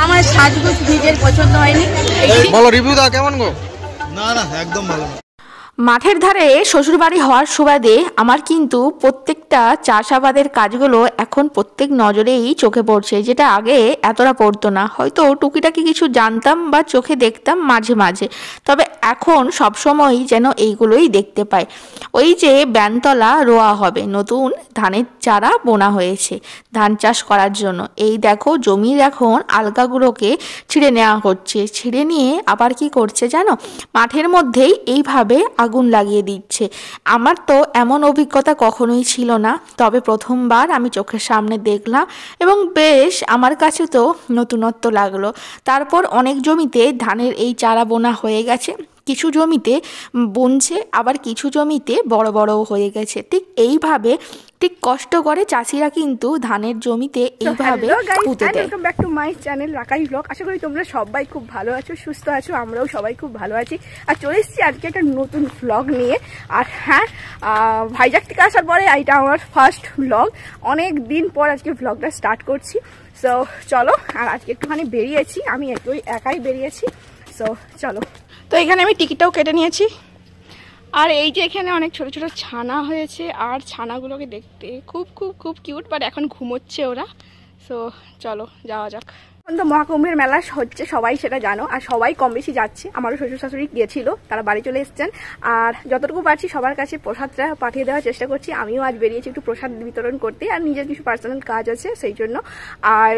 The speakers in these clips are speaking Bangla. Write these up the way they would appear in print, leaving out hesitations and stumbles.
আমার সাজগোজ ভিজের পছন্দ হয়নি। বলো রিভিউ দাও কেমন গো? না না একদম ভালো না। মাঠের ধারে শ্বশুরবাড়ি হওয়ার সুবাদে আমার কিন্তু প্রত্যেকটা চাষাবাদের কাজগুলো এখন প্রত্যেক নজরেই চোখে পড়ছে, যেটা আগে এতটা পড়তো না। হয়তো টুকিটাকি কিছু জানতাম বা চোখে দেখতাম মাঝে মাঝে, তবে এখন সবসময়ই যেন এইগুলোই দেখতে পাই। ওই যে ব্যানতলা রোয়া হবে, নতুন ধানের চারা বোনা হয়েছে ধান চাষ করার জন্য। এই দেখো জমির এখন আলগাগুলোকে ছিঁড়ে নেওয়া হচ্ছে। ছিঁড়ে নিয়ে আবার কি করছে জানো, মাঠের মধ্যেই এইভাবে আগুন লাগিয়ে দিচ্ছে। আমার তো এমন অভিজ্ঞতা কখনোই ছিল না, তবে প্রথমবার আমি চোখের সামনে দেখলাম এবং বেশ আমার কাছে তো নতুনত্ব লাগলো। তারপর অনেক জমিতে ধানের এই চারা বোনা হয়ে গেছে, কিছু জমিতে বুনছে, আবার কিছু জমিতে বড় বড়ও হয়ে গেছে। ঠিক এইভাবে ঠিক কষ্ট করে চাষিরা কিন্তু ধানের জমিতে এইভাবে পুঁতে দেয়। Welcome back to my channel Rakai blog. আশা করি তোমরা সবাই খুব ভালো আছো, সুস্থ আছো, আমরাও সবাই খুব ভালো আছি। আর চলে এসেছি আজকে একটা নতুন ব্লগ নিয়ে। আর হ্যাঁ, ভাইজাগ থেকে আসার পরে এটা আমার ফার্স্ট ব্লগ, অনেক দিন পর আজকে ব্লগটা স্টার্ট করছি। সো চলো, আর আজকে একটুখানি বেরিয়েছি, আমি একটু একাই বেরিয়েছি। সো চলো, তো এখানে আমি টিকিটটাও কেটে নিয়েছি। আর এই যে এখানে অনেক ছোট ছোট ছানা হয়েছে, আর ছানাগুলোকে দেখতে খুব খুব খুব কিউট, বাট এখন ঘুমোচ্ছে ওরা। সো চলো যাওয়া যাক। এখন তো মহাকুম্ভের মেলা হচ্ছে, সবাই সেটা জানো, আর সবাই কম বেশি যাচ্ছে। আমারও শ্বশুর শাশুড়ি গিয়েছিল, তারা বাড়ি চলে এসেছেন। আর যতটুকু পারছি সবার কাছে প্রসাদটা পাঠিয়ে দেওয়ার চেষ্টা করছি। আমিও আজ বেরিয়েছি একটু প্রসাদ বিতরণ করতে, আর নিজের কিছু পার্সোনাল কাজ আছে সেই জন্য। আর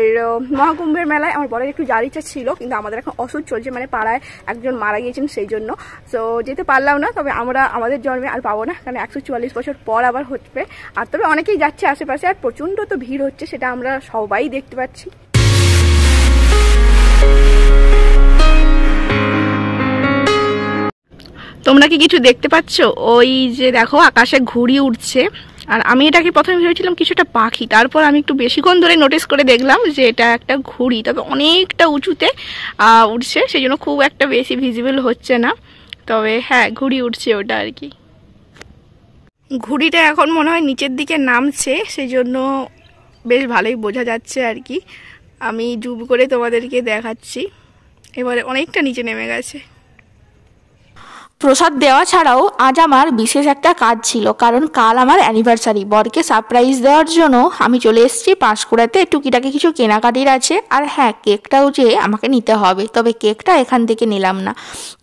মহাকুম্ভের মেলায় আমার বড়ের একটু যাওয়ার ইচ্ছা ছিল, কিন্তু আমাদের এখন অসুখ চলছে, মানে পাড়ায় একজন মারা গিয়েছেন, সেই জন্য সো যেতে পারলাম না। তবে আমরা আমাদের জন্মে আর পাবো না, কারণ 144 বছর পর আবার হচ্ছে। আর তবে অনেকেই যাচ্ছে আশেপাশে, আর প্রচণ্ড তো ভিড় হচ্ছে, সেটা আমরা সবাই দেখতে পাচ্ছি। তোমরা কি কিছু দেখতে পাচ্ছ? ওই যে দেখো আকাশে ঘুড়ি উঠছে, আর আমি এটাকে প্রথমে ভেবেছিলাম কিছুটা পাখি, তারপর আমি একটু বেশিক্ষণ ধরে নোটিস করে দেখলাম যে এটা একটা ঘুড়ি, তবে অনেকটা উঁচুতে উঠছে, সেই জন্য খুব একটা বেশি ভিজিবল হচ্ছে না। তবে হ্যাঁ, ঘুড়ি উঠছে ওটা আর কি। ঘুড়িটা এখন মনে হয় নিচের দিকে নামছে, সেই জন্য বেশ ভালোই বোঝা যাচ্ছে আর কি। আমি জুম করে তোমাদেরকে দেখাচ্ছি, এবারে অনেকটা নিচে নেমে গেছে। প্রসাদ দেওয়া ছাড়াও আজ আমার বিশেষ একটা কাজ ছিল, কারণ কাল আমার অ্যানিভার্সারি। বরকে সারপ্রাইজ দেওয়ার জন্য আমি চলে এসেছি পাঁশকুড়াতে। টুকিটাকি কিছু কেনাকাটির আছে, আর হ্যাঁ, কেকটাও যে আমাকে নিতে হবে, তবে কেকটা এখান থেকে নিলাম না।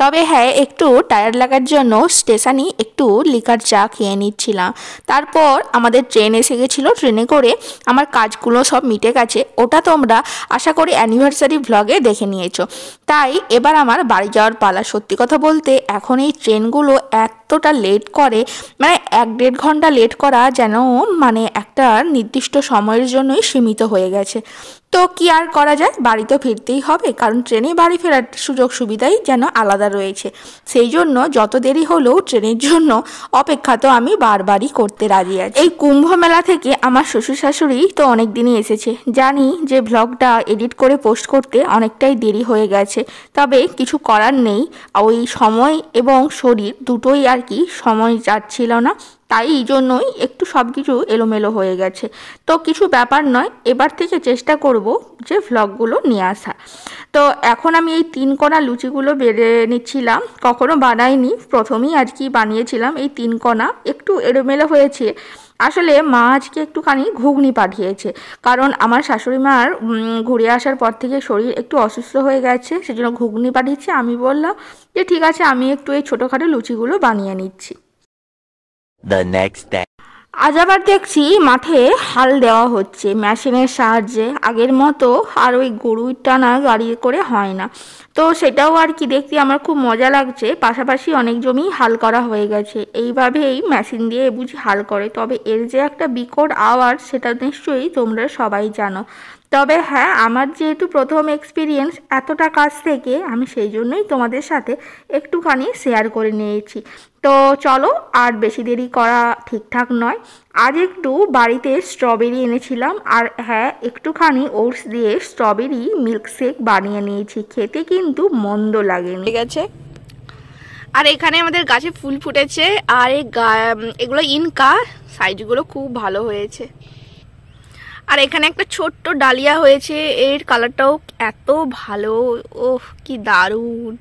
তবে হ্যাঁ, একটু টায়ার্ড লাগার জন্য স্টেশনে একটু লিকার চা খেয়ে নিচ্ছিলাম। তারপর আমাদের ট্রেন এসে গেছিলো, ট্রেনে করে আমার কাজগুলো সব মিটে গেছে। ওটা তোমরা আশা করি অ্যানিভার্সারি ভ্লগে দেখে নিয়েছো। তাই এবার আমার বাড়ি যাওয়ার পালা। সত্যি কথা বলতে এখন এই ট্রেনগুলো এতটা লেট করে, মানে 1-1.5 ঘন্টা লেট করা যেন মানে একটা নির্দিষ্ট সময়ের জন্যই সীমিত হয়ে গেছে। তো কি আর করা যায়, বাড়ি তো ফিরতেই হবে, কারণ ট্রেনে বাড়ি ফেরার সুযোগ সুবিধাই যেন আলাদা রয়েছে। সেই জন্য যত দেরি হলেও ট্রেনের জন্য অপেক্ষা তো আমি বারবারই করতে রাজি আছি। এই কুম্ভ মেলা থেকে আমার শ্বশুর শাশুড়ি তো অনেক দিনই এসেছে। জানি যে ব্লগটা এডিট করে পোস্ট করতে অনেকটাই দেরি হয়ে গেছে, তবে কিছু করার নেই। ওই সময় এবং শরীর দুটোই আর কি সময় যাচ্ছিল না, তাই এই জন্যই একটু সব কিছু এলোমেলো হয়ে গেছে। তো কিছু ব্যাপার নয়, এবার থেকে চেষ্টা করব যে ভ্লগগুলো নিয়ে আসা। তো এখন আমি এই 3 কোনা লুচিগুলো বেড়ে নিচ্ছিলাম, কখনো বানাইনি, প্রথমেই আর কি বানিয়েছিলাম। এই 3 কোনা একটু এলোমেলো হয়েছে। আসলে মা আজকে একটুখানি ঘুগনি পাঠিয়েছে, কারণ আমার শাশুড়ি মার ঘুরে আসার পর থেকে শরীর একটু অসুস্থ হয়ে গেছে, সেজন্য ঘুগনি পাঠিয়েছে। আমি বললাম যে ঠিক আছে, আমি একটু এই ছোটোখাটো লুচিগুলো বানিয়ে নিচ্ছি। আজ আবার দেখছি মাঠে হাল দেওয়া হচ্ছে মেশিনের সাহায্যে। আগের মতো আর ওই গরুর টানা গাড়ি করে হয় না, তো সেটাও আর কি দেখতে আমার খুব মজা লাগছে। পাশাপাশি অনেক জমি হাল করা হয়ে গেছে, এইভাবেই মেশিন দিয়ে বুঝি হাল করে। তবে এর যে একটা বিকট আওয়াজ, সেটা নিশ্চয়ই তোমরা সবাই জানো। তবে হ্যাঁ, আমার যেহেতু প্রথম এক্সপিরিয়েন্স এতটা কাজ থেকে, আমি সেই জন্যই তোমাদের সাথে একটুখানি শেয়ার করে নিয়েছি। তো চলো, আর বেশি দেরি করা ঠিকঠাক নয়। আজ একটু বাড়িতে স্ট্রবেরি এনেছিলাম, আর হ্যাঁ, একটুখানি ওটস দিয়ে স্ট্রবেরি মিল্কশেক বানিয়ে নিয়েছি। খেতে কিন্তু মন্দ লাগেনি। ঠিক আছে। আর এখানে আমাদের গাছে ফুল ফুটেছে, আর এগুলো ইনকা, সাইজগুলো খুব ভালো হয়েছে। আর এখানে একটা ছোট্ট ডালিয়া হয়েছে, এর কালারটাও এত ভালো, ওহ কি দারুণ।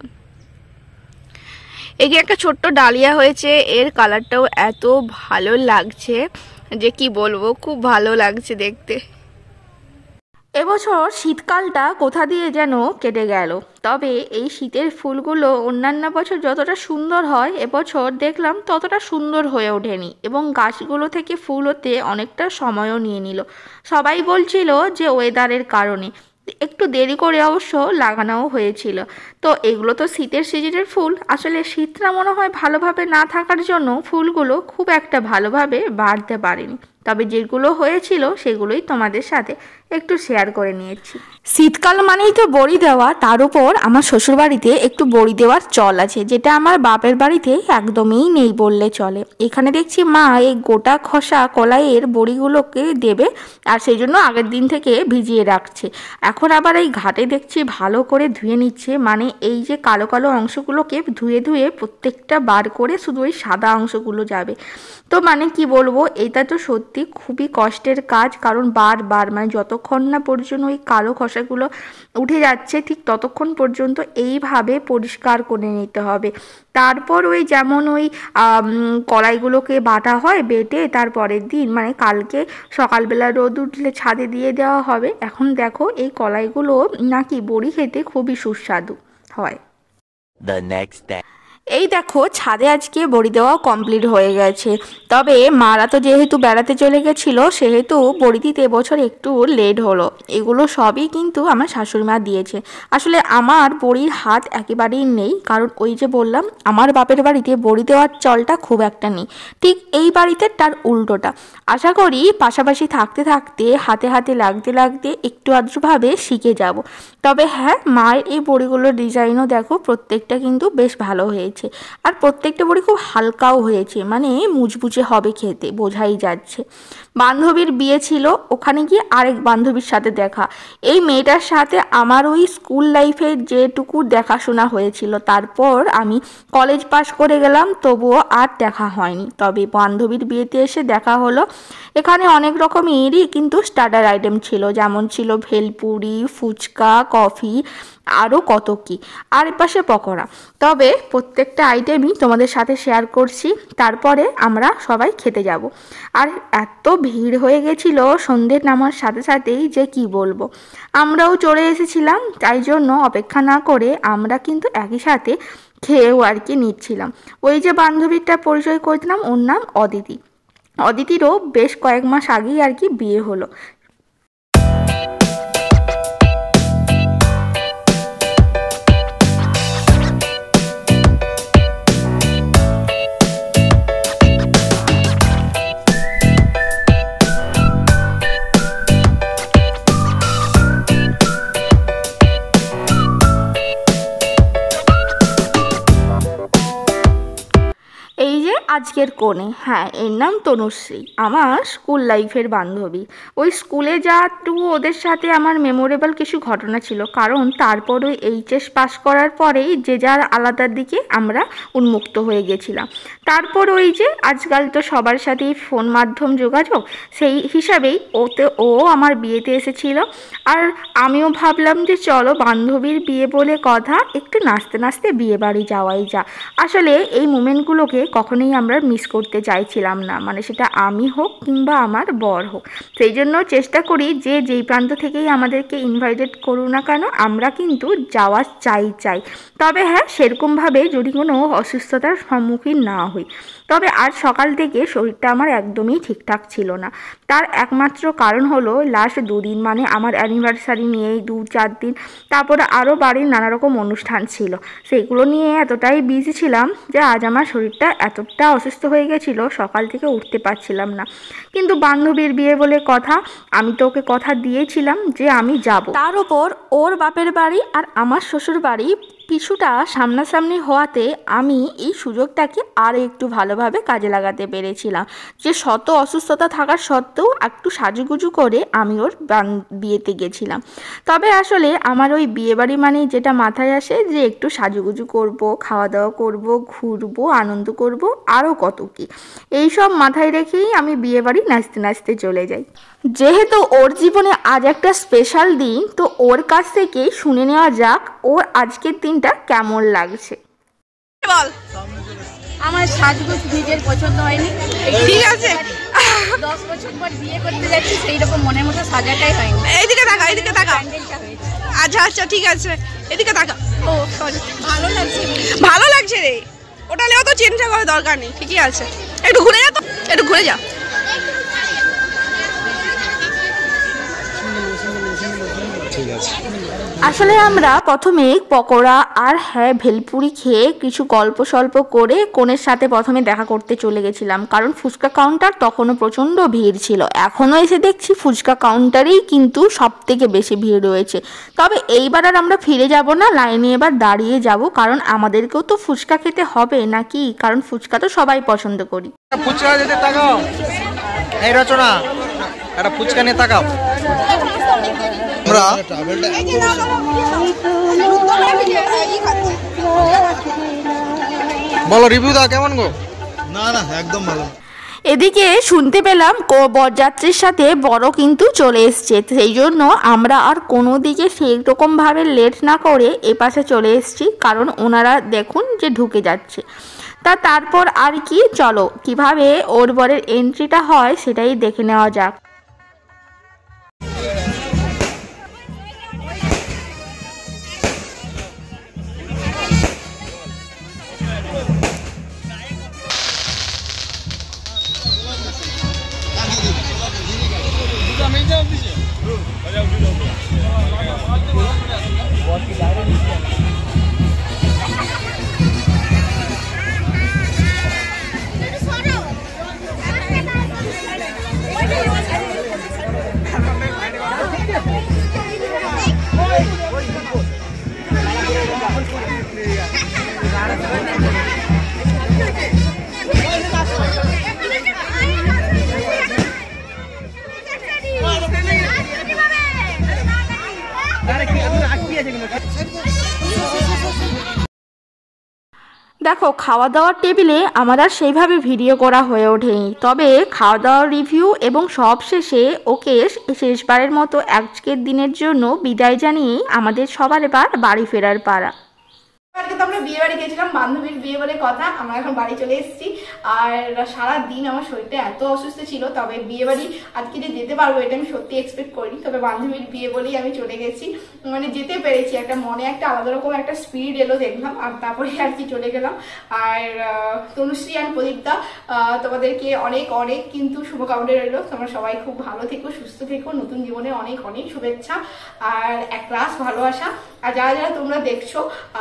এই যে একটা ছোট্ট ডালিয়া হয়েছে, এর কালারটাও এত ভালো লাগছে যে কি বলবো, খুব ভালো লাগছে দেখতে। এবছর শীতকালটা কোথা দিয়ে যেন কেটে গেল। তবে এই শীতের ফুলগুলো অন্যান্য বছর যতটা সুন্দর হয় এবছর দেখলাম ততটা সুন্দর হয়ে ওঠেনি, এবং গাছগুলো থেকে ফুল হতে অনেকটা সময়ও নিয়ে নিল। সবাই বলছিল যে ওয়েদারের কারণে, একটু দেরি করে অবশ্য লাগানোও হয়েছিল। তো এগুলো তো শীতের সিজনের ফুল, আসলে শীতটা মনে হয় ভালোভাবে না থাকার জন্য ফুলগুলো খুব একটা ভালোভাবে বাড়তে পারেনি। তবে যেগুলো হয়েছিল সেগুলোই তোমাদের সাথে একটু শেয়ার করে নিয়েছি। শীতকাল মানেই তো বড়ি দেওয়া, তার উপর আমার শ্বশুরবাড়িতে একটু বড়ি দেওয়ার চল আছে, যেটা আমার বাপের বাড়িতে একদমই নেই বললে চলে। এখানে দেখছি মা এই গোটা খসা কলাইয়ের বড়িগুলোকে দেবে, আর সেই জন্য আগের দিন থেকে ভিজিয়ে রাখছে। এখন আবার এই ঘাটে দেখছি ভালো করে ধুয়ে নিচ্ছে, মানে এই যে কালো কালো অংশগুলোকে ধুয়ে ধুয়ে প্রত্যেকটা বার করে শুধু ওই সাদা অংশগুলো যাবে। তো মানে কি বলবো, এটা তো সত্যি খুবই কষ্টের কাজ, কারণ বারবার মানে যতক্ষণ না পর্যন্ত ওই কালো খসাগুলো উঠে যাচ্ছে ঠিক ততক্ষণ পর্যন্ত এইভাবে পরিষ্কার করে নিতে হবে। তারপর ওই যেমন ওই কড়াইগুলোকে বাটা হয়, বেটে তারপরের দিন মানে কালকে সকালবেলা রোদ উঠলে ছাদে দিয়ে দেওয়া হবে। এখন দেখো এই কড়াইগুলো নাকি বড়ি খেতে খুবই সুস্বাদু হয়। এই দেখো ছাদে আজকে বড়ি দেওয়া কমপ্লিট হয়ে গেছে। তবে মারা তো যেহেতু বেড়াতে চলে গেছিলো সেহেতু বড়ি দিতে এবছর একটু লেট হলো। এগুলো সবই কিন্তু আমার শাশুড়িমা দিয়েছে। আসলে আমার বড়ির হাত একেবারেই নেই, কারণ ওই যে বললাম আমার বাপের বাড়িতে বড়ি দেওয়ার চলটা খুব একটা নেই, ঠিক এই বাড়িতে তার উল্টোটা। আশা করি পাশাপাশি থাকতে থাকতে হাতে হাতে লাগতে লাগতে একটু আধটুভাবে শিখে যাব। তবে হ্যাঁ, মায়ের এই বড়িগুলোর ডিজাইনও দেখো প্রত্যেকটা কিন্তু বেশ ভালো হয়েছে, আর প্রত্যেকটা বড়ি খুব হালকাও হয়েছে, মানে মুচমুচে হবে খেতে বোঝাই যাচ্ছে। বান্ধবীর বিয়ে ছিল, ওখানে গিয়ে আরেক বান্ধবীর সাথে দেখা। এই মেয়েটার সাথে আমার ওই স্কুল লাইফে যেটুকু দেখাশোনা হয়েছিল, তারপর আমি কলেজ পাশ করে গেলাম, তবুও আর দেখা হয়নি। তবে বান্ধবীর বিয়েতে এসে দেখা হলো। এখানে অনেক রকমেরই কিন্তু স্টার্টার আইটেম ছিল, যেমন ছিল ভেলপুরি, ফুচকা, কফি, আরও কত কি, আর এপাশে পকোড়া। তবে প্রত্যেকটা আইটেমই তোমাদের সাথে শেয়ার করছি, তারপরে আমরা সবাই খেতে যাব। আর এত ভিড় হয়ে গেছিল সন্ধ্যের নামার সাথে সাথেই যে কি বলবো। আমরাও চলে এসেছিলাম, তাই জন্য অপেক্ষা না করে আমরা কিন্তু একই সাথে খেয়েও আর কি নিচ্ছিলাম। ওই যে বান্ধবীটা পরিচয় করছিলাম, ওর নাম অদিতি। অদিতিরও বেশ কয়েক মাস আগেই আর কি বিয়ে হলো। এই যে আজকের কোণে, হ্যাঁ এর নাম তনুশ্রী, আমার স্কুল লাইফের বান্ধবী। ওই স্কুলে যাওয়াটু ওদের সাথে আমার মেমোরেবল কিছু ঘটনা ছিল, কারণ তারপর ওই এইচএস পাস করার পরেই যে যার আলাদার দিকে আমরা উন্মুক্ত হয়ে গেছিলাম। তারপর ওই যে আজকাল তো সবার সাথেই ফোন মাধ্যম যোগাযোগ, সেই হিসাবেই ও আমার বিয়েতে এসেছিল। আর আমিও ভাবলাম যে চলো বান্ধবীর বিয়ে বলে কথা, একটু নাচতে নাচতে বিয়ে বাড়ি যাওয়াই যা। আসলে এই মোমেন্টগুলোকে কখনোই আমরা মিস করতে চাইছিলাম না, মানে সেটা আমি হোক কিংবা আমার বর হোক। সেই জন্য চেষ্টা করি যে যেই প্রান্ত থেকেই আমাদেরকে ইনভাইটেড করুক না কেন আমরা কিন্তু যাওয়া চাই। তবে হ্যাঁ, সেরকমভাবে যদি কোনো অসুস্থতার সম্মুখীন না হই। তবে আজ সকাল থেকে শরীরটা আমার একদমই ঠিকঠাক ছিল না। তার একমাত্র কারণ হলো লাস্ট 2 দিন, মানে আমার অ্যানিভার্সারি নিয়েই 2-4 দিন, তারপরে আরও বাড়ির নানা রকম অনুষ্ঠান ছিল, সেইগুলো নিয়ে এতটাই বিজি ছিলাম যে আজ আমার শরীরটা এতটা অসুস্থ হয়ে গেছিলো সকাল থেকে উঠতে পারছিলাম না। কিন্তু বান্ধবীর বিয়ে বলে কথা, আমি তো ওকে কথা দিয়েছিলাম যে আমি যাব। তার উপর ওর বাপের বাড়ি আর আমার শ্বশুর বাড়ি কিছুটা সামনাসামনি হওয়াতে আমি এই সুযোগটাকে আর একটু ভালোভাবে কাজে লাগাতে পেরেছিলাম, যে শত অসুস্থতা থাকার সত্ত্বেও একটু সাজুগুজু করে আমি ওর বিয়েতে গেছিলাম। তবে আসলে আমার ওই বিয়েবাড়ি মানে যেটা মাথায় আসে যে একটু সাজুগুজু করব, খাওয়া দাওয়া করব, ঘুরবো, আনন্দ করব, আরও কত কি, এইসব মাথায় রেখেই আমি বিয়েবাড়ি নাচতে নাচতে চলে যাই। যেহেতু ওর জীবনে আজ একটা স্পেশাল দিন, তো ওর কাছ থেকে শুনে নেওয়া যাক ওর আজকের দিনটা কেমন লাগছে। বল। আমার সাজগোজ নিজের পছন্দ হয়নি। ঠিক আছে, 10 বছর পর বিয়ে করতে যাচ্ছি, সেই রকম মনের মতো সাজাটাই হয়নি। এইদিকে তাকা, এইদিকে তাকা। প্যান্ডেলটা হয়েছে। আচ্ছা আচ্ছা ঠিক আছে, এদিকে তাকা। ও সরি, ভালো লাগছে। ভালো লাগছে রে, ওটা নিয়েও তো চিন্তা করার দরকার নেই, ঠিকই আছে। একটু ঘুরে যা, তো একটু ঘুরে যা। আসলে আমরা প্রথমে পকোড়া আর ভেলপুরি খেয়ে কিছু গল্প সল্প করে কনের সাথে প্রথমে দেখা করতে চলে গেছিলাম, কারণ ফুচকা কাউন্টার তখনও প্রচণ্ড ভিড় ছিল। এখনও এসে দেখছি ফুচকা কাউন্টারেই কিন্তু সব থেকে বেশি ভিড় রয়েছে। তবে এইবার আর আমরা ফিরে যাব না, লাইনে এবার দাঁড়িয়ে যাব, কারণ আমাদেরকেও তো ফুচকা খেতে হবে নাকি, কারণ ফুচকা তো সবাই পছন্দ করি। ফুচকা যেতে তাকাও, এই রচনা একটা ফুচকা নিয়ে তাকাও। আমরা বলো রিভিউ দাও কেমন গো? না না একদম ভালো। এদিকে শুনতে পেলাম বরযাত্রীর সাথে বড় কিন্তু চলে এসছে, সেই জন্য আমরা আর কোনো দিকে সেই রকমভাবে লেট না করে এপাশে চলে এসছি, কারণ ওনারা দেখুন যে ঢুকে যাচ্ছে। তারপর আর কি, চলো কিভাবে ওর বরের এন্ট্রিটা হয় সেটাই দেখে নেওয়া যাক। দেখো খাওয়া দাওয়ার টেবিলে আমার আর সেইভাবে ভিডিও করা হয়ে ওঠেনি, তবে খাওয়া দাওয়ার রিভিউ এবং সব শেষে ওকে শেষবারের মতো আজকের দিনের জন্য বিদায় জানিয়ে আমাদের সবার এবার বাড়ি ফেরার পালা। আজকে তো আমরা বিয়ে বাড়ি গেছিলাম, বান্ধবীর বিয়ে বলে কথা। আমরা এখন বাড়ি চলে এসেছি, আর সারা দিন আমার শরীরটা এত অসুস্থ ছিল, তবে বিয়ে বাড়ি আজকে যে যেতে পারবো এটা আমি সত্যি এক্সপেক্ট করিনি। তবে বান্ধবীর বিয়ে বলেই আমি চলে গেছি, মানে যেতে পেরেছি, একটা মনে একটা আলাদা রকম একটা স্পিরিট এলো দেখলাম, আর তারপরে আর কি চলে গেলাম। আর তনুশ্রী আর প্রদীপদা তোমাদেরকে অনেক অনেক কিন্তু শুভকামনা রইল, তোমরা সবাই খুব ভালো থেকো, সুস্থ থেকো, নতুন জীবনে অনেক অনেক শুভেচ্ছা আর এক ক্লাস ভালোবাসা। আর যারা যারা তোমরা দেখছো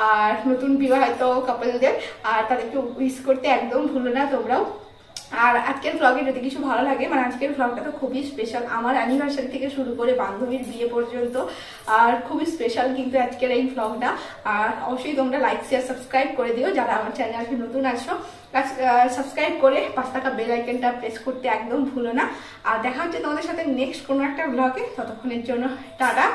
আর নতুন বিবাহিত কাপলদের, আর তাদেরকে উইশ করতে একদম ভুলো না তোমরাও। আর আজকের ব্লগে যদি কিছু ভালো লাগে, মানে আজকের ব্লগটা তো খুবই স্পেশাল, আমার অ্যানিভার্সারি থেকে শুরু করে বান্ধবীর বিয়ে পর্যন্ত, আর খুবই স্পেশাল কিন্তু আজকের এই ব্লগটা। আর অবশ্যই তোমরা লাইক শেয়ার সাবস্ক্রাইব করে দিও, যারা আমার চ্যানেলে নতুন আছো সাবস্ক্রাইব করে 5 টাকা বেল আইকনটা প্রেস করতে একদম ভুলো না। আর দেখা হচ্ছে তোমাদের সাথে নেক্সট কোনো একটা ব্লগে, ততক্ষণের জন্য টাটা।